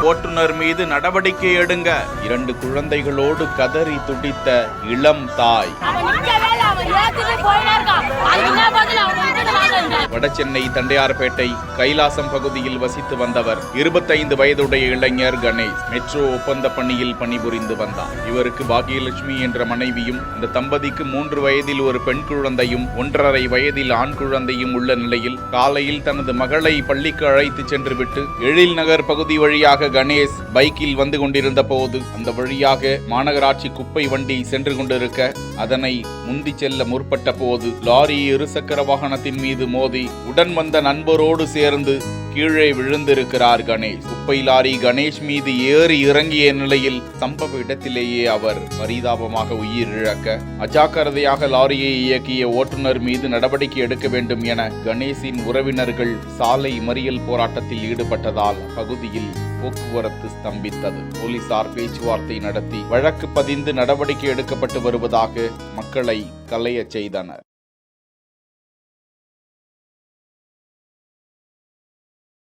ஓட்டுநர் மீது நடவடிக்கை எடுங்க. 2 குழந்தைகளோடு கதறி துடித்த இளம் தாய். வடசென்னை தண்டையார்பேட்டை கைலாசம் பகுதியில் வசித்து வந்தவர் 25 வயதுடைய இளைஞர் கணேஷ். மெட்ரோ ஒப்பந்த பணியில் பணிபுரிந்து வந்தார். இவருக்கு பாக்கியலட்சுமி என்ற மனைவியும், இந்த தம்பதிக்கு 3 வயதில் ஒரு பெண் குழந்தையும் 1.5 வயதில் ஆண் குழந்தையும் உள்ள நிலையில் காலையில் தனது மகளை பள்ளிக்கு அழைத்து சென்று விட்டு எழில் நகர் பகுதி வழியாக கணேஷ் பைக்கில் வந்து கொண்டிருந்த போது அந்த வழியாக மாநகராட்சி குப்பை வண்டி சென்று கொண்டிருக்க அதனை முந்தி செல்ல முற்பட்ட போது லாரி இருசக்கர வாகனத்தின் மீது மோதி உடன் வந்த நண்பரோடு சேர்ந்து கீழே விழுந்திருக்கிறார் கணேஷ். குப்பை லாரி கணேஷ் மீது ஏறி இறங்கிய நிலையில் சம்பவ இடத்திலேயே அவர் பரிதாபமாக உயிரிழக்க, அஜாக்கிரதையாக லாரியை இயக்கிய ஓட்டுநர் மீது நடவடிக்கை எடுக்க வேண்டும் என கணேஷின் உறவினர்கள் சாலை மறியல் போராட்டத்தில் ஈடுபட்டதால் பகுதியில் போக்குவரத்து ஸ்தம்பித்தது. போலீசார் பேச்சுவார்த்தை நடத்தி வழக்கு பதிந்து நடவடிக்கை எடுக்கப்பட்டு வருவதாக மக்களை கலையச் செய்தனர்.